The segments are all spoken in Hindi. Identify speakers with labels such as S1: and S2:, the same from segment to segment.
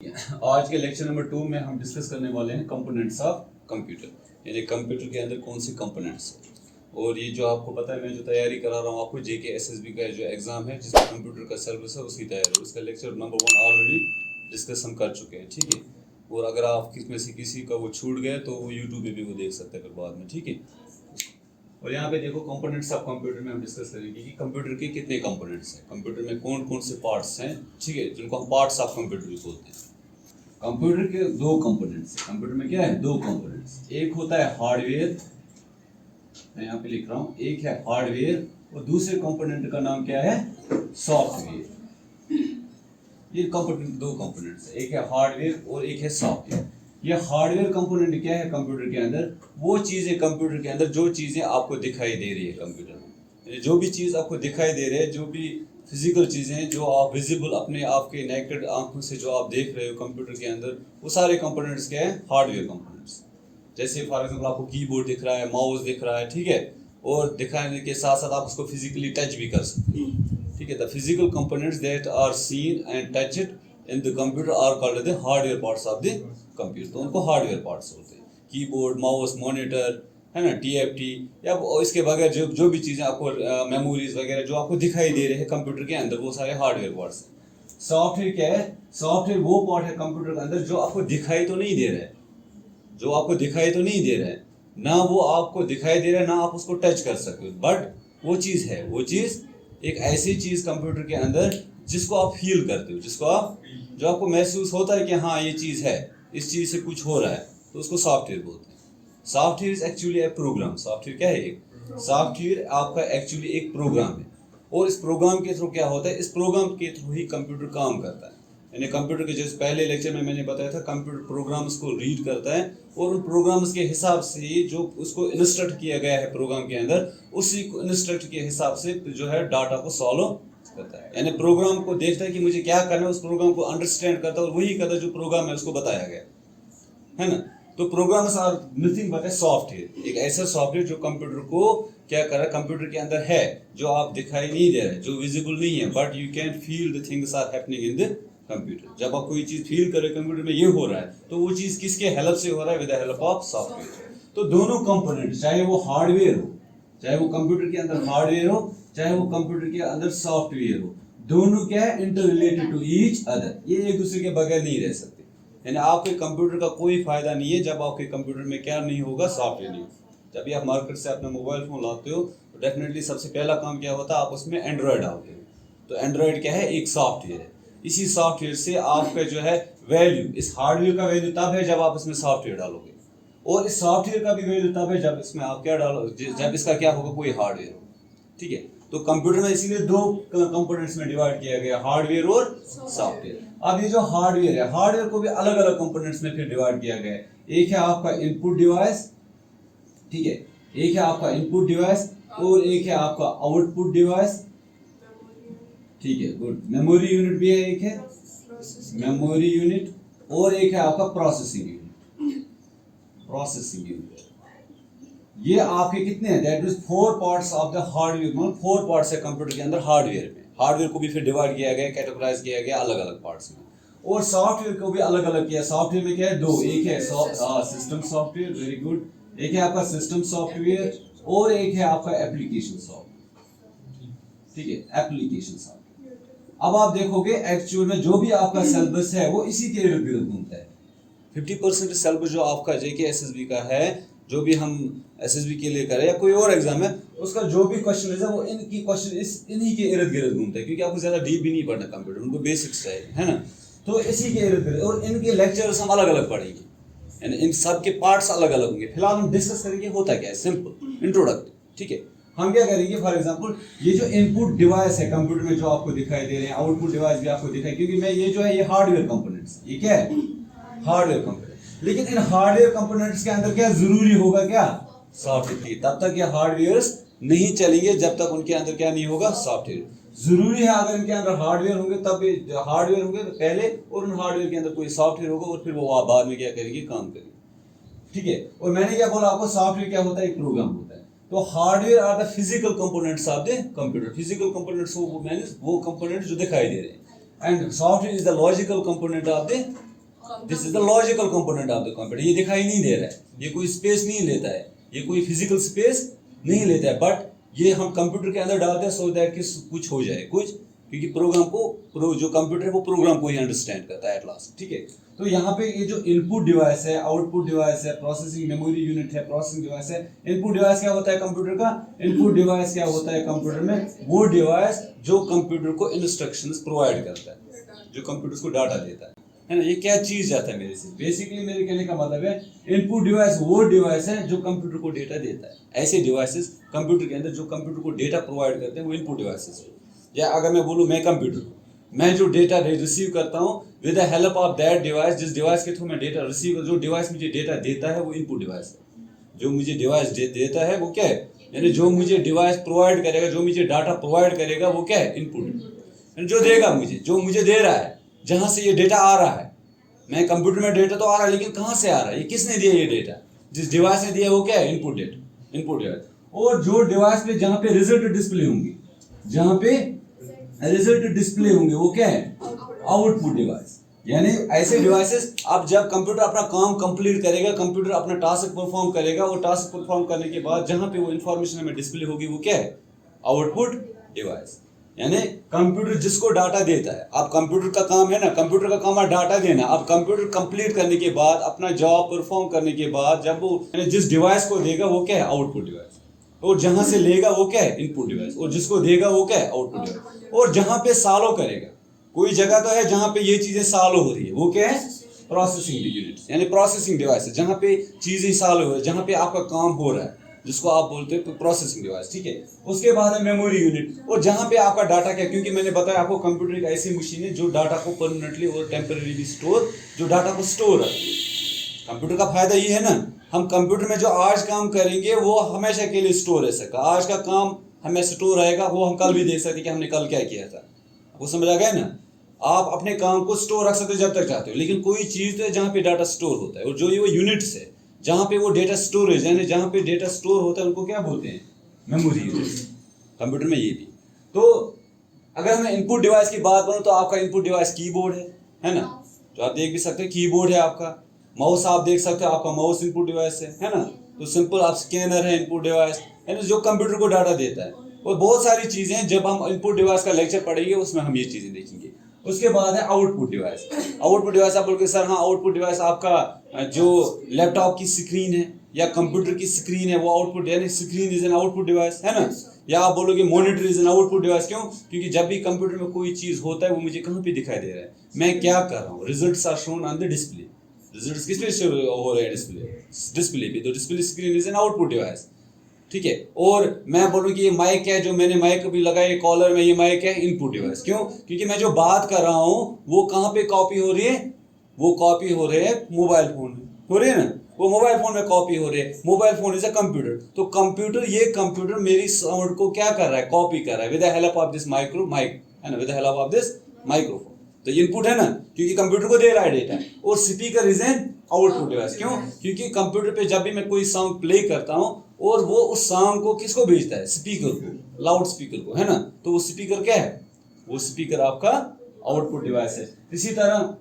S1: आज के लेक्चर नंबर 2 में हम डिस्कस करने वाले हैं कंपोनेंट्स ऑफ कंप्यूटर, यानी कंप्यूटर के अंदर कौन से कंपोनेंट्स। और ये जो आपको पता है, मैं जो तैयारी करा रहा हूँ आपको जेके एसएसबी का जो एग्जाम है जिसमें कंप्यूटर का सिलेबस है उसकी तैयारी, उसका लेक्चर नंबर 1 ऑलरेडी डिस्कस हम कर चुके हैं, ठीक है। और अगर आप में से किसी का वो छूट गया तो वो यूट्यूब पे भी वो देख सकते हैं फिर बाद में, ठीक है। और यहाँ पे देखो कंपोनेंट्स ऑफ कंप्यूटर में हम डिस्कस करेंगे कि कंप्यूटर के कितने कंपोनेंट्स हैं, कंप्यूटर में कौन कौन से पार्ट्स हैं, ठीक है, जिनको हम पार्ट्स ऑफ कंप्यूटर भी बोलते हैं। कंप्यूटर के दो कंपोनेंट्स हैं, कंप्यूटर में क्या है, दो कंपोनेंट्स। एक होता है हार्डवेयर, मैं यहाँ पे लिख रहा हूँ, एक है हार्डवेयर और दूसरे कंपोनेंट का नाम क्या है, सॉफ्टवेयर। ये कंपोनेंट दो कंपोनेंट्स है, एक है हार्डवेयर और एक है सॉफ्टवेयर। ये हार्डवेयर कंपोनेंट क्या है कंप्यूटर के अंदर, वो चीजें कंप्यूटर के अंदर जो चीजें आपको दिखाई दे रही है कंप्यूटर में, जो भी चीज आपको दिखाई दे रही है, जो भी फिजिकल चीजें जो आप विजिबल अपने आपके नेकेड आंखों से जो आप देख रहे हो कंप्यूटर के अंदर, वो सारे कंपोनेंट्स क्या है, हार्डवेयर कंपोनेंट्स। जैसे फॉर एग्जांपल आपको कीबोर्ड दिख रहा है, माउस दिख रहा है, ठीक है, और दिखाने के साथ साथ आप उसको फिजिकली टच भी कर सकते हो, ठीक है। The physical components that are seen and touched in the computer are called the hardware parts of the computer, तो उनको हार्डवेयर पार्ट्स होते हैं। कीबोर्ड, माउस, मॉनिटर, है ना, टीएफटी, या इसके बगैर जो भी चीज़ें आपको मेमोरीज वगैरह जो आपको दिखाई दे रहे हैं कंप्यूटर के अंदर, वो सारे हार्डवेयर पार्ट्स हैं। सॉफ्टवेयर क्या है, सॉफ्टवेयर वो पार्ट है कंप्यूटर के अंदर जो आपको दिखाई तो नहीं दे रहा है, जो आपको दिखाई तो नहीं दे रहा है, ना वो आपको दिखाई दे रहा है, ना आप उसको टच कर सकते हो, बट वो चीज़ है, वो चीज़ एक ऐसी चीज़ कंप्यूटर के अंदर जिसको आप फील करते हो, जिसको आप, जो आपको महसूस होता है कि हाँ ये चीज़ है, इस चीज़ से कुछ हो रहा है, तो उसको सॉफ्टवेयर बोलते हैं। सॉफ्टवेयर इज एक्चुअली एक प्रोग्राम। सॉफ्टवेयर क्या है, एक सॉफ्टवेयर आपका एक्चुअली एक प्रोग्राम है, और इस प्रोग्राम के थ्रू क्या होता है, इस प्रोग्राम के थ्रू ही कंप्यूटर काम करता है। यानी कंप्यूटर के जैसे पहले लेक्चर में मैंने बताया था, कंप्यूटर प्रोग्राम्स को रीड करता है और उन प्रोग्राम्स के हिसाब से जो उसको इंस्ट्रक्ट किया गया है प्रोग्राम के अंदर, उसी को इंस्ट्रक्ट के हिसाब से जो है डाटा को सॉल्व करता है। यानी प्रोग्राम को देखता है कि मुझे क्या करना है, उस प्रोग्राम को अंडरस्टैंड करता है और वही करता है जो प्रोग्राम है उसको बताया गया है ना। तो programs are nothing but a software, एक ऐसा सॉफ्टवेयर जो कंप्यूटर को क्या कर रहा है, कंप्यूटर के अंदर है, जो आप दिखाई नहीं दे रहे, जो विजिबल नहीं है, but you can feel the things are happening in the computer. जब आप कोई चीज फील कर रहे कंप्यूटर में ये हो रहा है, तो वो चीज किसके हेल्प से हो रहा है, with the help of software. तो दोनों कंपोनेंट, चाहे वो हार्डवेयर हो, चाहे वो कंप्यूटर के अंदर हार्डवेयर हो, चाहे वो कंप्यूटर के अंदर सॉफ्टवेयर हो, दोनों क्या है, interrelated to each other, ये एक दूसरे के बगैर नहीं रह सकते। यानी आपके कंप्यूटर का कोई फायदा नहीं है जब आपके कंप्यूटर में क्या नहीं होगा, सॉफ्टवेयर नहीं होगा। जब भी आप मार्केट से अपना मोबाइल फोन लाते हो तो डेफिनेटली सबसे पहला काम क्या होता है, आप उसमें एंड्रॉयड डालते हो। तो एंड्रॉयड क्या है, एक सॉफ्टवेयर है। इसी सॉफ्टवेयर से आपका जो है वैल्यू, इस हार्डवेयर का वैल्यू तब है जब आप इसमें सॉफ्टवेयर डालोगे, और इस सॉफ्टवेयर का भी वैल्यू तब है जब इसमें आप क्या डालो, जब इसका क्या होगा, कोई हार्डवेयर हो, ठीक है। तो कंप्यूटर में इसीलिए दो कंपोनेंट्स में डिवाइड किया गया, हार्डवेयर और सॉफ्टवेयर। अब ये जो हार्डवेयर है, हार्डवेयर को भी अलग अलग कंपोनेंट्स में फिर डिवाइड किया गया है। एक है आपका इनपुट डिवाइस, ठीक है, एक है आपका इनपुट डिवाइस और एक है आपका आउटपुट डिवाइस, ठीक है, गुड। मेमोरी यूनिट भी है, एक है मेमोरी यूनिट, और एक है आपका प्रोसेसिंग यूनिट, प्रोसेसिंग यूनिट। ये आपके कितने हैं, that is 4 parts of the hardware, मतलब 4 पार्ट्स है कंप्यूटर के अंदर हार्डवेयर में। हार्डवेयर को भी फिर डिवाइड किया गया, कैटेगराइज किया गया अलग अलग पार्ट्स में, और सॉफ्टवेयर को भी अलग अलग किया। सॉफ्टवेयर में क्या है, दो, एक है सिस्टम सॉफ्टवेयर, वेरी गुड, एक है आपका सिस्टम सॉफ्टवेयर और एक है आपका एप्लीकेशन सॉफ्टवेयर, ठीक है, एप्लीकेशन सॉफ्टवेयर। अब आप देखोगे एक्चुअल में जो भी आपका सिलेबस है वो इसी के इर्द गिर्द घूमता है। 50% सिलेबस जो आपका जेके एसएसबी का है, जो भी हम एसएसबी के लिए करें या कोई और एग्जाम है, उसका जो भी क्वेश्चन है वो इनकी क्वेश्चन इन्हीं के इर्द गिर्द घूमता है, क्योंकि आपको ज्यादा डीप भी नहीं पढ़ना कंप्यूटर, उनको बेसिक्स चाहिए, है ना। तो इसी के इर्द गिर्द, और इनके लेक्चर्स हम अलग अलग पढ़ेंगे, यानी इन सब के पार्ट्स अलग अलग होंगे। फिलहाल हम डिस्कस करेंगे होता क्या है, सिंपल इंट्रोडक्ट, ठीक है। हम क्या करेंगे, फॉर एग्जांपल ये जो इनपुट डिवाइस है कंप्यूटर में जो आपको दिखाई दे रहे हैं, आउटपुट डिवाइस भी आपको दिखाई, क्योंकि मैं ये जो है ये हार्डवेयर कंपोनेंट्स, ये क्या है, हार्डवेयर कंपोनेंट। लेकिन इन हार्डवेयर कंपोनेंट्स के अंदर क्या जरूरी होगा, क्या, सॉफ्टवेयर। तब तक ये हार्डवेयर्स नहीं चलेंगे जब तक उनके अंदर क्या नहीं होगा, सॉफ्टवेयर। जरूरी है अगर इनके अंदर हार्डवेयर होंगे, तब हार्डवेयर होंगे पहले, और उन हार्डवेयर के अंदर कोई सॉफ्टवेयर होगा, और फिर वो बाद में क्या करेंगे, काम करेंगे, ठीक है। और मैंने क्या बोला आपको, सॉफ्टवेयर क्या होता है, एक प्रोग्राम होता है। तो hardware are the physical components of the computer. Physical components वो कंपोनेंट जो दिखाई दे रहे हैं, and software is the logical component of the this is the logical component of the computer. ये दिखाई नहीं दे रहा है, ये कोई स्पेस नहीं लेता है, ये कोई फिजिकल स्पेस नहीं लेता है, बट ये हम कंप्यूटर के अंदर डालते हैं सो दैट कि कुछ हो जाए कुछ, क्योंकि प्रोग्राम को जो कंप्यूटर है वो प्रोग्राम को ही अंडरस्टैंड करता है एट लास्ट, ठीक है। तो यहाँ पे ये जो इनपुट डिवाइस है, आउटपुट डिवाइस है, प्रोसेसिंग मेमोरी यूनिट है, प्रोसेसिंग डिवाइस है। इनपुट डिवाइस क्या होता है कंप्यूटर का? इनपुट डिवाइस क्या होता है कंप्यूटर में? वो डिवाइस जो कंप्यूटर को इंस्ट्रक्शंस प्रोवाइड करता है, जो कंप्यूटर को डाटा देता है ना। ये क्या चीज जाता है मेरे से? बेसिकली मेरे कहने का मतलब है इनपुट डिवाइस वो डिवाइस है जो कंप्यूटर को डेटा देता है। ऐसे डिवाइसेस कंप्यूटर के अंदर जो कंप्यूटर को डेटा प्रोवाइड करते हैं वो इनपुट डिवाइसेस है। या अगर मैं बोलूँ मैं कंप्यूटर, मैं जो डेटा रिसीव करता हूँ with the help of that device, जिस डिवाइस के थ्रू मैं डेटा रिसीव, जो डिवाइस मुझे डेटा देता है वो इनपुट डिवाइस है। जो मुझे डिवाइस देता है वो क्या है? यानी जो मुझे डिवाइस प्रोवाइड करेगा, जो मुझे डाटा प्रोवाइड करेगा वो क्या है? इनपुट। जो देगा मुझे, जो मुझे दे रहा है, जहाँ से ये डेटा आ रहा है, मैं कंप्यूटर में डेटा तो आ रहा है लेकिन कहाँ से आ रहा है? ये किसने दिया ये डेटा? जिस डिवाइस ने दिया वो क्या है? Input data, input device. और जो डिवाइस पे जहाँ पे रिजल्ट डिस्प्ले होंगे, जहाँ पे रिजल्ट डिस्प्ले होंगे वो क्या है? Output device. यानी ऐसे डिवाइसेस, अब जब कंप्यूटर अपना काम कंप्लीट करेगा, कंप्यूटर अपना टास्क परफॉर्म करेगा, वो टास्क परफॉर्म करने के बाद जहाँ पे वो इंफॉर्मेशन हमें डिस्प्ले होगी वो क्या है? Output device. यानी कंप्यूटर जिसको डाटा देता है, अब कंप्यूटर का काम है ना, कंप्यूटर का काम है डाटा देना। अब कंप्यूटर कंप्लीट करने के बाद, अपना जॉब परफॉर्म करने के बाद, जब वो जिस डिवाइस को देगा वो क्या है? Output device. और जहां से लेगा वो क्या है? Input device. और जिसको देगा वो क्या है? Output device. और जहां पे सालों करेगा, कोई जगह तो है जहां पे ये चीजें सालों हो रही है, वो क्या है? प्रोसेसिंग यूनिट, यानी प्रोसेसिंग डिवाइस है, जहां पे चीजें सालों हो रही है, जहां पे आपका काम हो रहा है, जिसको आप बोलते हैं प्रोसेसिंग डिवाइस, ठीक है। उसके बाद है मेमोरी यूनिट, और जहां पे आपका डाटा क्या, क्योंकि मैंने बताया आपको कंप्यूटर एक ऐसी मशीन है जो डाटा को परमानेंटली और टेम्परेरी स्टोर, जो डाटा को स्टोर रखती है। कंप्यूटर का फायदा ये है ना, हम कंप्यूटर में जो आज काम करेंगे वो हमेशा के लिए स्टोर रह सकता। आज का काम हमें स्टोर रहेगा, वो हम कल भी देख सकते कि हमने कल क्या किया था। आपको समझ आ गया ना? आप अपने काम को स्टोर रख सकते हो जब तक चाहते हो, लेकिन कोई चीज तो है जहाँ पे डाटा स्टोर होता है, और जो ये वो यूनिट्स है जहाँ पे वो डेटा स्टोरेज, यानी जहाँ पे डेटा स्टोर होता है, उनको क्या बोलते हैं? Memory units. कंप्यूटर में ये भी। तो अगर मैं इनपुट डिवाइस की बात करूँ तो आपका इनपुट डिवाइस कीबोर्ड है ना, जो आप देख भी सकते हैं कीबोर्ड है आपका। माउस आप देख सकते हो, आपका माउस इनपुट डिवाइस है ना। तो सिंपल आप स्कैनर है इनपुट डिवाइस, यानी जो कंप्यूटर को डाटा देता है। और बहुत सारी चीजें हैं, जब हम इनपुट डिवाइस का लेक्चर पढ़ेंगे उसमें हम ये चीजें देखेंगे। उसके बाद है आउटपुट डिवाइस। आउटपुट डिवाइस आप बोलोगे सर हाँ, आउटपुट डिवाइस आपका जो लैपटॉप की स्क्रीन है या कंप्यूटर की स्क्रीन है वो आउटपुट, यानी screen is an output device, है ना। या आप बोलोगे monitor is an output device. क्यों? क्योंकि जब भी कंप्यूटर में कोई चीज होता है वो मुझे कहाँ पे दिखाई दे रहा है, मैं क्या कर रहा हूँ। Results are shown on the display. Results किस पे हो रहे हैं? डिस्प्ले पे। तो display screen is an output device, ठीक है। और मैं बोलूँ कि ये माइक है, जो मैंने माइक भी लगाया कॉलर में, ये माइक है इनपुट डिवाइस। क्यों? क्योंकि मैं जो बात कर रहा हूँ वो कहाँ पे कॉपी हो रही है? वो कॉपी हो रहे हैं मोबाइल फोन में, हो रही है ना, वो मोबाइल फोन में कॉपी हो रही है। Mobile phone is a computer. तो कंप्यूटर, ये कंप्यूटर मेरी साउंड को क्या कर रहा है? कॉपी कर रहा है with the help of this mike है ना, with the help of this microphone. तो इनपुट है ना, क्योंकि कंप्यूटर को दे रहा है डेटा। और speaker is an output device. क्यों? क्योंकि कंप्यूटर पे जब भी मैं कोई सॉन्ग प्ले करता हूँ और वो उस सॉन्ग को किसको भेजता है? स्पीकर को, लाउड स्पीकर को, है ना। तो वो स्पीकर क्या है? वो स्पीकर आपका आउटपुट डिवाइस है। इसी तरह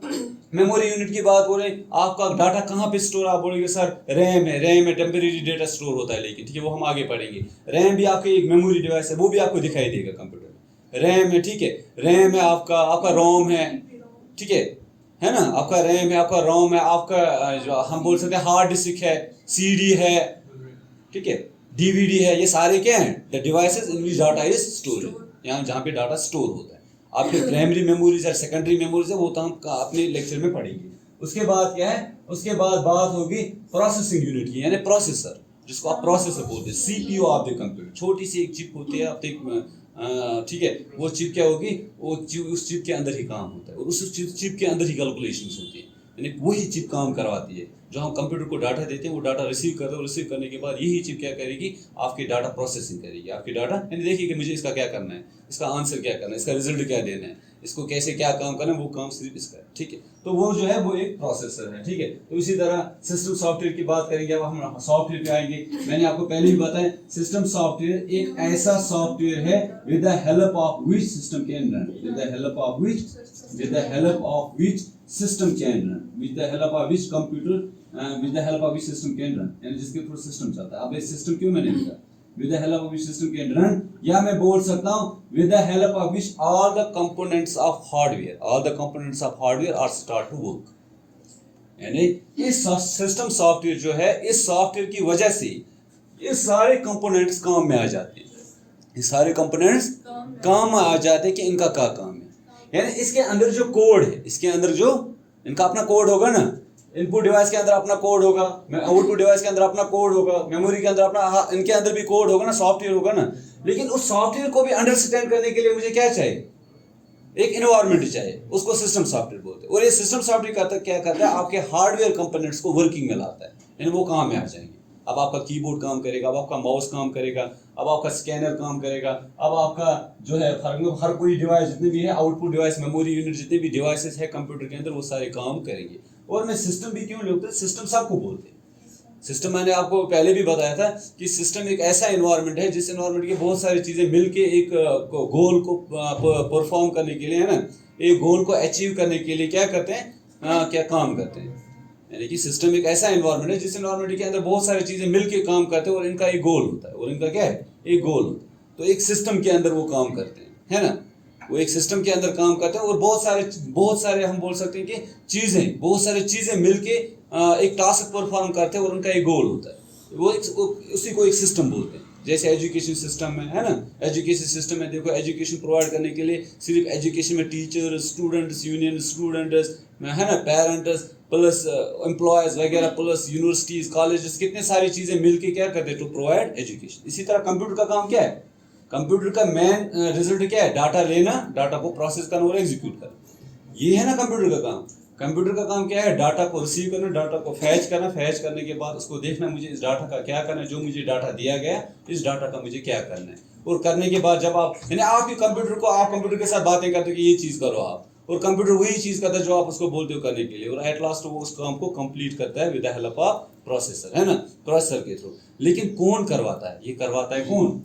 S1: मेमोरी यूनिट की बात हो रही, आपका डाटा कहाँ पे स्टोर? आप बोलेंगे सर रैम है, रैम में टेम्परेरी डेटा स्टोर होता है, लेकिन ठीक है वो हम आगे पढ़ेंगे। रैम भी आपके एक मेमोरी डिवाइस है, वो भी आपको दिखाई देगा कंप्यूटर में। रैम है, ठीक है, रैम है आपका रोम है, ठीक है ना, आपका रैम है, आपका रोम है, आपका जो हम बोल सकते हैं हार्ड डिस्क है, सीडी है, ठीक है, डीवीडी है। ये सारे क्या हैं? The devices in which data is store, यहाँ जहाँ पे डाटा स्टोर होता है। आपके प्राइमरी मेमोरीज है, सेकेंडरी मेमोरीज है, वो तो हम अपने लेक्चर में पढ़ेंगे। उसके बाद क्या है? उसके बाद बात होगी प्रोसेसिंग यूनिट की, यानी प्रोसेसर, जिसको आप प्रोसेसर बोलते हैं। सीपीयू ऑफ द कंप्यूटर, छोटी सी एक चिप होती है, आप ठीक है, वो चिप क्या होगी? वो उस चिप के अंदर ही काम होता है, और उस चिप के अंदर ही कैलकुलेशंस होती है, यानी वही चिप काम करवाती है। जो हम कंप्यूटर को डाटा देते हैं वो डाटा रिसीव करते हैं, रिसीव करने के बाद यही चिप क्या करेगी? आपकी डाटा प्रोसेसिंग करेगी। आपकी डाटा यानी देखिए कि मुझे इसका क्या करना है, इसका आंसर क्या करना है, इसका रिजल्ट क्या देना है, इसको कैसे क्या काम करना है, वो काम सिर्फ इसका है, ठीक है। तो वो जो है वो एक प्रोसेसर है, ठीक है। तो इसी तरह सिस्टम सॉफ्टवेयर की बात करेंगे। अब हम सॉफ्टवेयर पे आएंगे। मैंने आपको पहले ही बताया, सिस्टम सॉफ्टवेयर एक ऐसा सॉफ्टवेयर है with the help of which system can run, with the help of which system can run, with the help of which computer, with the help of which system can run, यानी जिसके थ्रू सिस्टम चलता है। अब ये सिस्टम क्यों मैंने लिखा, with the help of which system can run, या मैं बोल सकता हूँ with the help of which all the components of hardware are start to work, यानी इस सिस्टम सॉफ्टवेयर जो है, इस सॉफ्टवेयर की वजह से ये सारे कंपोनेंट्स काम में आ जाते हैं, ये सारे कंपोनेंट्स काम में आ जाते हैं कि इनका क्या काम है। यानी इसके अंदर जो कोड है, इसके अंदर जो इनका अपना कोड होगा ना, इनपुट डिवाइस के अंदर अपना कोड होगा, आउटपुट डिवाइस के अंदर अपना कोड होगा, मेमोरी के अंदर अपना, इनके अंदर भी कोड होगा ना, सॉफ्टवेयर होगा ना। लेकिन उस सॉफ्टवेयर को भी अंडरस्टैंड करने के लिए मुझे क्या चाहिए, एक एनवायरनमेंट चाहिए, उसको सिस्टम सॉफ्टवेयर बोलते हैं। और ये सिस्टम सॉफ्टवेयर क्या करता है, आपके हार्डवेयर कंपोनेंट्स को वर्किंग में लाता है, यानी वो काम में आ जाएंगे। अब आपका कीबोर्ड काम करेगा, अब आपका माउस काम करेगा, अब आपका स्कैनर काम करेगा, अब आपका जो है हर कोई डिवाइस जितने भी है, आउटपुट डिवाइस, मेमोरी यूनिट, जितने भी डिवाइसेस है कंप्यूटर के अंदर, वो सारे काम करेंगे। और मैं सिस्टम भी क्यों लेते हैं, सिस्टम सबको बोलते हैं सिस्टम। मैंने आपको पहले भी बताया था कि सिस्टम एक ऐसा एनवायरनमेंट है जिस एनवायरनमेंट की बहुत सारी चीज़ें मिलके एक गोल को परफॉर्म करने के लिए, है ना, एक गोल को अचीव करने के लिए क्या करते हैं, क्या काम करते हैं। यानी कि सिस्टम एक ऐसा एनवायरनमेंट है जिस एनवायरनमेंट के अंदर बहुत सारी चीज़ें मिलके काम करते हैं और इनका एक गोल होता है, और इनका क्या है, एक गोल होता है। तो एक सिस्टम के अंदर वो काम करते हैं, है ना, वो एक सिस्टम के अंदर काम करते हैं। और बहुत सारे हम बोल सकते हैं कि बहुत सारी चीज़ें मिलके एक टास्क परफॉर्म करते हैं और उनका एक गोल होता है। उसी को एक सिस्टम बोलते हैं। जैसे एजुकेशन सिस्टम में, है ना, एजुकेशन सिस्टम में देखो, एजुकेशन प्रोवाइड करने के लिए सिर्फ एजुकेशन में टीचर्स, स्टूडेंट्स यूनियन, स्टूडेंट्स, है ना, पेरेंट्स प्लस एम्प्लॉयज वगैरह प्लस यूनिवर्सिटीज, कॉलेजेस, कितने सारी चीज़ें मिलके क्या करते हैं, टू प्रोवाइड एजुकेशन। इसी तरह कंप्यूटर का काम क्या है, कंप्यूटर का मेन रिजल्ट क्या है, डाटा लेना, डाटा को प्रोसेस करना और एग्जीक्यूट करना, ये है ना कंप्यूटर का काम। कंप्यूटर का काम क्या है, डाटा को रिसीव करना, डाटा को फैच करना, फैच करने के बाद उसको देखना, मुझे इस डाटा का क्या करना है, जो मुझे डाटा दिया गया इस डाटा का मुझे क्या करना है। और करने के बाद जब आप, यानी आप कंप्यूटर के साथ बातें करते हो कि ये चीज़ करो आप, और कंप्यूटर वही चीज़ करता है जो आप उसको बोलते हो करने के लिए, और एट लास्ट वो उस काम को कंप्लीट करता है with the help of processor, है ना, प्रोसेसर के थ्रू। लेकिन कौन करवाता है, ये करवाता है कौन,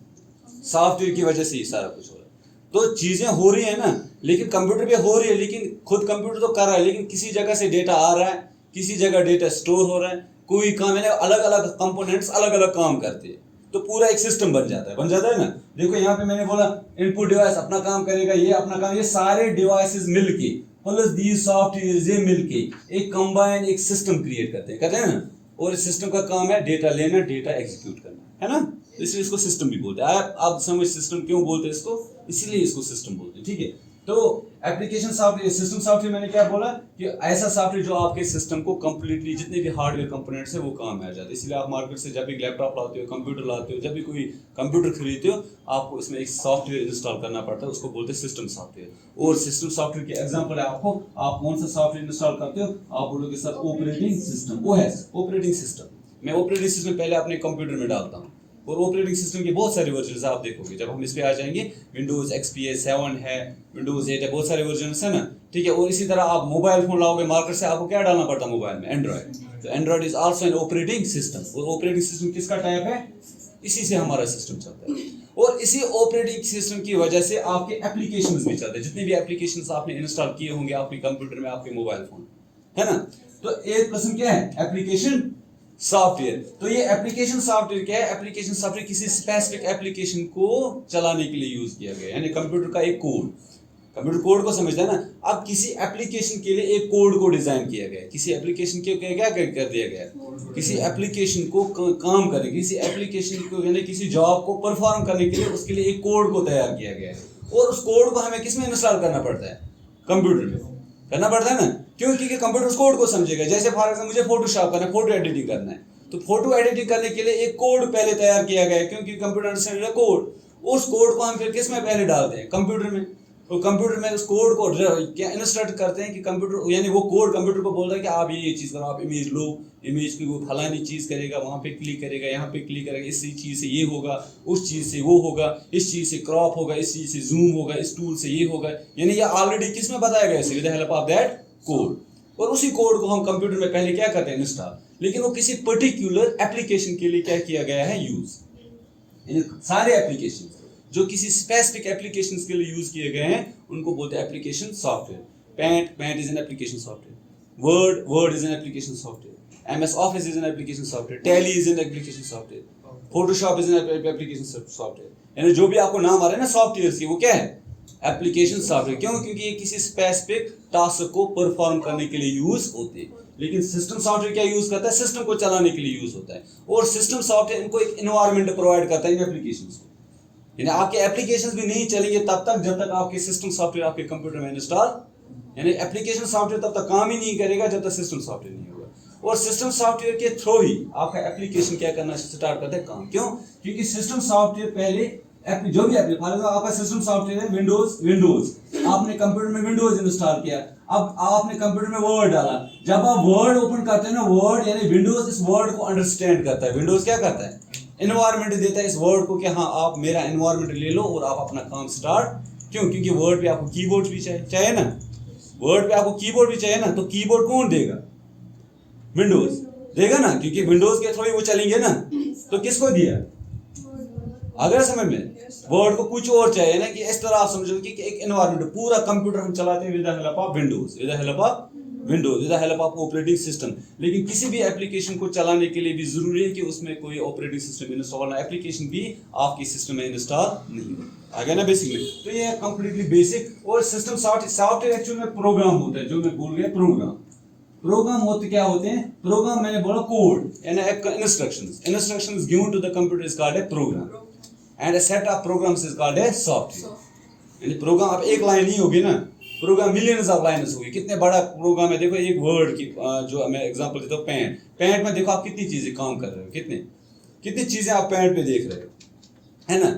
S1: सॉफ्टवेयर की वजह से ही सारा कुछ हो रहा है। तो चीज़ें हो रही है ना, लेकिन कंप्यूटर पे हो रही है, लेकिन खुद कंप्यूटर तो कर रहा है, लेकिन किसी जगह से डेटा आ रहा है, किसी जगह डेटा स्टोर हो रहा है, कोई काम है, अलग अलग कंपोनेंट्स अलग अलग काम करते हैं, तो पूरा एक सिस्टम बन जाता है ना। देखो यहाँ पे मैंने बोला इनपुट डिवाइस अपना काम करेगा, ये अपना काम, ये सारे डिवाइसेस मिलके प्लस दी सॉफ्टवेयर ये मिलके एक कंबाइन एक सिस्टम क्रिएट करते हैं ना। और इस सिस्टम का काम है डेटा लेना, डेटा एग्जीक्यूट करना, है ना, इसलिए इसको सिस्टम भी बोलते हैं। आप समझ सिस्टम क्यों बोलते हैं इसको, इसीलिए इसको सिस्टम बोलते हैं, ठीक है। तो एप्लीकेशन सॉफ्टवेयर, सिस्टम सॉफ्टवेयर, मैंने क्या बोला कि ऐसा सॉफ्टवेयर जो आपके सिस्टम को कंप्लीटली, जितने भी हार्डवेयर कंपोनेंट्स है वो काम में आ जाते हैं। इसलिए आप मार्केट से जब भी लैपटॉप लाते हो, कंप्यूटर लाते हो, जब भी कोई कंप्यूटर खरीदते हो, आपको इसमें एक सॉफ्टवेयर इंस्टॉल करना पड़ता है, उसको बोलते हैं सिस्टम सॉफ्टवेयर। और सिस्टम सॉफ्टवेयर के एग्जाम्पल है आपको, आप कौन सा सॉफ्टवेयर इंस्टॉल करते हो, आप बोलोगे sir operating system, OS, operating system. मैं ऑपरेटिंग सिस्टम पहले अपने कंप्यूटर में डालता हूँ, और ऑपरेटिंग सिस्टम के बहुत सारे वर्जन आप देखोगे, जब हम इस पे आ जाएंगे, विंडोज XP है, 7 है, विंडोज 8 है, बहुत सारे वर्जन है ना, ठीक है। और इसी तरह आप मोबाइल फोन लाओगे मार्केट से, आपको क्या डालना पड़ता है मोबाइल में, एंड्रॉइड। तो Android is also an operating system. और ऑपरेटिंग सिस्टम किसका टाइप है, इसी से हमारा सिस्टम चलता है। और इसी ऑपरेटिंग सिस्टम की वजह से आपके एप्लीकेशंस भी चलते हैं, जितने भी एप्लीकेशंस आपने इंस्टॉल किए होंगे अपने कंप्यूटर में, आपके मोबाइल फोन, है ना। तो एक किस्म क्या है, एप्लीकेशन सॉफ्टवेयर। तो ये एप्लीकेशन सॉफ्टवेयर क्या है, एप्लीकेशन सॉफ्टवेयर किसी स्पेसिफिक एप्लीकेशन को चलाने के लिए यूज किया गया है, यानी कंप्यूटर का एक कोड, कंप्यूटर कोड को समझते हैं ना। अब किसी एप्लीकेशन के लिए एक कोड को डिजाइन किया गया है, किसी एप्लीकेशन के क्या कर दिया गया है, किसी एप्लीकेशन को काम करने, किसी एप्लीकेशन को यानी किसी जॉब को परफॉर्म करने के लिए उसके लिए एक कोड को तैयार किया गया है। और उस कोड को हमें किस में इंस्टॉल करना पड़ता है, कंप्यूटर में करना पड़ता है ना, क्योंकि कंप्यूटर उस कोड को समझेगा। जैसे फॉर एग्जाम्पल मुझे फोटोशॉप करना है, फोटो एडिटिंग करना है, तो फोटो एडिटिंग करने के लिए एक कोड पहले तैयार किया गया है, क्योंकि कंप्यूटर अंडरस्टैंड कोड। उस कोड को हम फिर किस में पहले डालते हैं, कंप्यूटर में। तो कंप्यूटर में उस कोड को क्या इंस्ट्रक्ट करते हैं कि कंप्यूटर, यानी वो कोड कंप्यूटर को बोलता है कि आप ये चीज़ करो, आप इमेज लो, इमेज की वो फलानी चीज़ करेगा, वहाँ पे क्लिक करेगा, यहाँ पे क्लिक करेगा, इस चीज़ से ये होगा, उस चीज़ से वो होगा, इस चीज़ से क्रॉप होगा, इस चीज़ से जूम होगा, इस टूल से ये होगा। यानी ये ऑलरेडी किस में बताया गया है, with the help of that code. और उसी कोड को हम कंप्यूटर में पहले क्या करते हैं, इंस्टॉल। लेकिन वो किसी पर्टिकुलर एप्लीकेशन के लिए क्या किया गया है, यूज। सारे एप्लीकेशन जो किसी स्पेसिफिक एप्लीकेशन के लिए यूज किए गए हैं उनको बोलते हैं application software. Pant is an application software. Word is an application software. MS Office is an application software. Tally is an application software. Photoshop is an application software. यानी जो भी आपको नाम आ रहा है ना सॉफ्टवेयर की, वो क्या है? Application software. क्यों? क्योंकि ये किसी स्पेसिफिक टास्क को परफॉर्म करने के लिए यूज होते हैं. लेकिन सिस्टम सॉफ्टवेयर क्या यूज करता है? सिस्टम को चलाने के लिए यूज होता है. और सिस्टम सॉफ्टवेयर इनको एक एनवायरनमेंट प्रोवाइड करता है इन एप्लीकेशंस को. यानी आपके एप्लीकेशंस भी नहीं चलेंगे तब तक जब तक आपके सिस्टम सॉफ्टवेयर आपके कंप्यूटर में इंस्टॉल, यानी एप्लीकेशन सॉफ्टवेयर तब तक काम ही नहीं करेगा जब तक सिस्टम सॉफ्टवेयर नहीं होगा. और सिस्टम सॉफ्टवेयर के थ्रू ही आपका एप्लीकेशन क्या करना स्टार्ट करता है? काम. क्यों? क्योंकि सिस्टम सॉफ्टवेयर पहले जो भी आपका सिस्टम सॉफ्टवेयर है विंडोज, आपने कंप्यूटर में विंडोज इंस्टॉल किया. अब आपने कंप्यूटर में वर्ड डाला. जब आप वर्ड ओपन करते हैं ना, वर्ड यानी विंडोज इस वर्ड को अंडरस्टैंड करता है. विंडोज क्या करता है? एनवायरनमेंट देता है इस वर्ड को कि हाँ आप मेरा एनवायरनमेंट ले लो और आप अपना काम स्टार्ट. क्यों? क्योंकि वर्ड पे आपको कीबोर्ड भी चाहिए ना. वर्ड पे आपको कीबोर्ड भी चाहिए ना. तो कीबोर्ड कौन देगा? विंडोज देगा ना, क्योंकि विंडोज के थ्रू ही वो चलेंगे ना. तो किसको दिया? अगर समझ में वर्ड को कुछ और चाहिए ना, कि इस तरह आप समझो कि एक एनवायरनमेंट पूरा कंप्यूटर हम चलाते हैं with the help of Windows, with the help of operating system. लेकिन किसी भी एप्लीकेशन को चलाने के लिए भी जरूरी है कि उसमें कोई ऑपरेटिंग सिस्टम इंस्टॉल ना. एप्लीकेशन भी आपकी सिस्टम में इंस्टॉल नहीं हो. आ गया ना बेसिकली. तो ये है कंप्लीटली बेसिक. और सिस्टम सॉफ्टवेयर एक्चुअल में प्रोग्राम होता है, जो मैं भूल गया. प्रोग्राम होते क्या होते हैं? प्रोग्राम मैंने बोला कोड यानी instructions given to the computer is called a program. And a set of programs is called a software. यानी प्रोग्राम अब एक लाइन नहीं होगी ना, प्रोग्राम मिलियंस ऑफ लाइन्स होगी. कितने बड़ा प्रोग्राम है देखो. एक वर्ड की जो मैं एग्जांपल देता हूँ, पैंट में देखो आप कितनी चीजें काम कर रहे हो, कितनी चीजें आप पैंट पे देख रहे हो, है ना.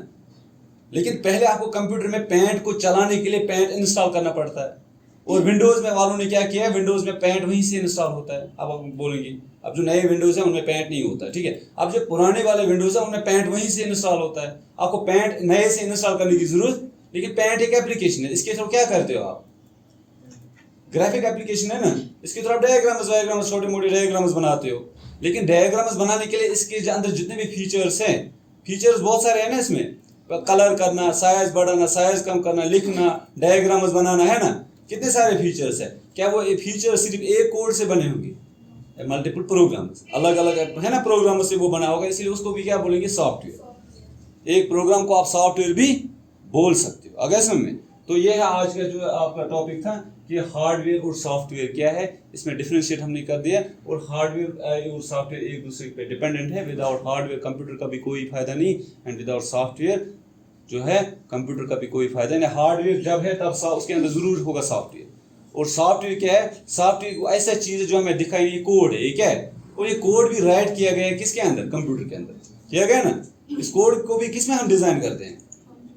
S1: लेकिन पहले आपको कंप्यूटर में पैंट को चलाने के लिए पैंट इंस्टॉल करना पड़ता है. और विंडोज में वालों ने क्या किया है? विंडोज में पैंट वहीं से इंस्टॉल होता है. अब आप बोलेंगे अब जो नए विंडोज है उनमें पैंट नहीं होता, ठीक है. अब जो पुराने वाले विंडोज है उनमें पैंट वहीं से इंस्टॉल होता है. आपको पैंट नए से इंस्टॉल करने की जरूरत. लेकिन पैंट एक एप्लीकेशन है, इसके थ्रू क्या करते हो आप? ग्राफिक एप्लीकेशन है ना, इसके थ्रू आप डायग्राम्स छोटे मोटे डायग्राम्स बनाते हो. लेकिन डायग्राम्स बनाने के लिए इसके अंदर जितने भी फीचर्स हैं, फीचर्स बहुत सारे हैं ना इसमें. कलर करना, साइज बढ़ाना, साइज कम करना, लिखना, डायग्राम्स बनाना, है ना. कितने सारे फीचर्स है. क्या वो फीचर सिर्फ एक कोड से बने होंगे? मल्टीपल प्रोग्राम्स, अलग अलग है ना प्रोग्राम से वो बना होगा. इसलिए उसको भी क्या बोलेंगे? सॉफ्टवेयर. एक प्रोग्राम को आप सॉफ्टवेयर भी बोल सकते हो. अगर समझ में. तो ये है आज का जो आपका टॉपिक था कि हार्डवेयर और सॉफ्टवेयर क्या है. इसमें डिफरेंशिएट हमने कर दिया. और हार्डवेयर और सॉफ्टवेयर एक दूसरे पे डिपेंडेंट है. विदाउट हार्डवेयर कंप्यूटर का भी कोई फायदा नहीं, एंड विदाउट सॉफ्टवेयर जो है कंप्यूटर का भी कोई फायदा नहीं. हार्डवेयर जब है तब उसके अंदर जरूर होगा सॉफ्टवेयर. और सॉफ्टवेयर क्या है? सॉफ्टवेयर ऐसा चीज है जो हमें दिखाई, ये कोड है, ये क्या है? और ये कोड भी राइट किया गया है किसके अंदर? कंप्यूटर के अंदर किया गया ना. इस कोड को भी किसमें हम डिजाइन करते हैं?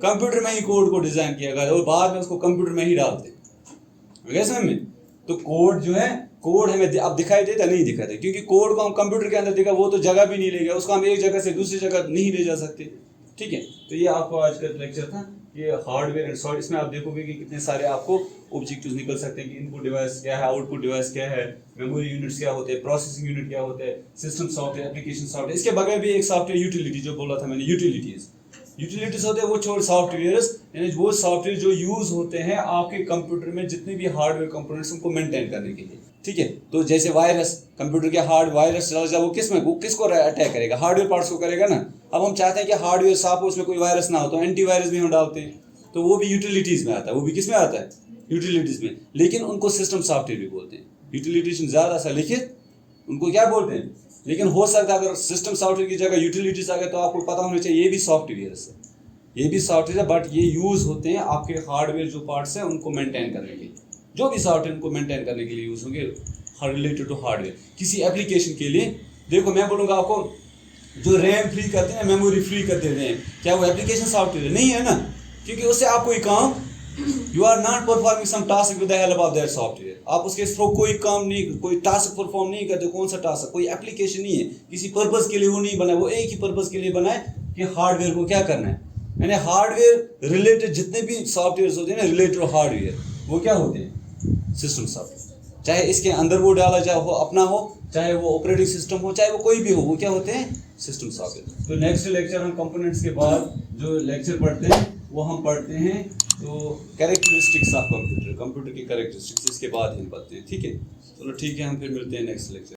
S1: कंप्यूटर में ही कोड को डिजाइन किया गया है और बाद में उसको कंप्यूटर में ही डालते हैं. समझ में. तो कोड जो है, कोड हमें अब दिखाई देता नहीं दिखाई देता, क्योंकि कोड को हम कंप्यूटर के अंदर देखा वो तो जगह भी नहीं लेगा, उसको हम एक जगह से दूसरी जगह नहीं ले जा सकते. ठीक है. तो ये आपको आज का लेक्चर था. ये हार्डवेयर एंड सॉफ्टवेयर. इसमें आप देखोगे कि कितने सारे आपको ऑब्जेक्टिव्स निकल सकते हैं कि इनपुट डिवाइस क्या है, आउटपुट डिवाइस क्या है, मेमोरी यूनिट्स क्या होते हैं, प्रोसेसिंग यूनिट क्या होते हैं, सिस्टम सॉफ्टवेयर, एप्लीकेशन सॉफ्टवेयर. इसके बगैर भी एक सॉफ्टवेयर यूटिलिटी जो बोला था मैंने, यूटिलिटीज होते हैं वो छोड़ सॉफ्टवेयर्स, यानी वो सॉफ्टवेयर जो यूज होते हैं आपके कंप्यूटर में जितने भी हार्डवेयर कंपोनेंट्स उनको मेंटेन करने के लिए. ठीक है. तो जैसे वायरस, कंप्यूटर के हार्ड वायरस चला जाए वो किसको अटैक करेगा? हार्डवेयर पार्ट्स को करेगा ना. अब हम चाहते हैं कि हार्डवेयर साफ हो, उसमें कोई वायरस ना हो, तो एंटीवायरस भी हम डालते हैं. तो वो भी यूटिलिटीज में आता है. वो भी किस में आता है? यूटिलिटीज में. लेकिन उनको सिस्टम सॉफ्टवेयर भी बोलते हैं. यूटिलिटीज ज्यादा सा लिखित उनको क्या बोलते हैं. लेकिन हो सकता है अगर सिस्टम सॉफ्टवेयर की जगह यूटिलिटीज आ गए तो आपको पता होना चाहिए ये भी सॉफ्टवेयर है. ये भी सॉफ्टवेयर है, बट ये यूज होते हैं आपके हार्डवेयर जो पार्ट्स हैं उनको मेंटेन करने के लिए. जो भी सॉफ्टवेयर उनको मेंटेन करने के लिए यूज होंगे रिलेटेड टू हार्डवेयर. किसी एप्लीकेशन के लिए देखो मैं बोलूँगा आपको, जो रैम फ्री करते हैं, मेमोरी फ्री कर देते हैं, क्या वो एप्लीकेशन सॉफ्टवेयर नहीं है ना. क्योंकि उससे आप कोई काम, you are not performing some task with the help of that software. आप उसके थ्रू कोई काम नहीं, कोई टास्क परफॉर्म नहीं करते. कौन सा टास्क? कोई एप्लीकेशन नहीं है, किसी पर्पस के लिए वो नहीं बना. वो एक ही पर्पस के लिए बना है कि हार्डवेयर को क्या करना है. यानी हार्डवेयर रिलेटेड जितने भी सॉफ्टवेयर होते हैं ना, रिलेटेड हार्डवेयर, वो क्या होते हैं? System software. चाहे इसके अंदर वो डाला जाए, वो अपना हो, चाहे वो ऑपरेटिंग सिस्टम हो, चाहे वो कोई भी हो, वो क्या होते हैं? System software. तो नेक्स्ट लेक्चर हम कंपोनेंट्स के बाद जो लेक्चर पढ़ते हैं वो हम पढ़ते हैं तो कैरेक्टरिस्टिक्स ऑफ कंप्यूटर की कैरेक्टरिस्टिक्स. इसके बाद हम पढ़ते हैं. ठीक है. चलो ठीक है, हम फिर मिलते हैं नेक्स्ट लेक्चर।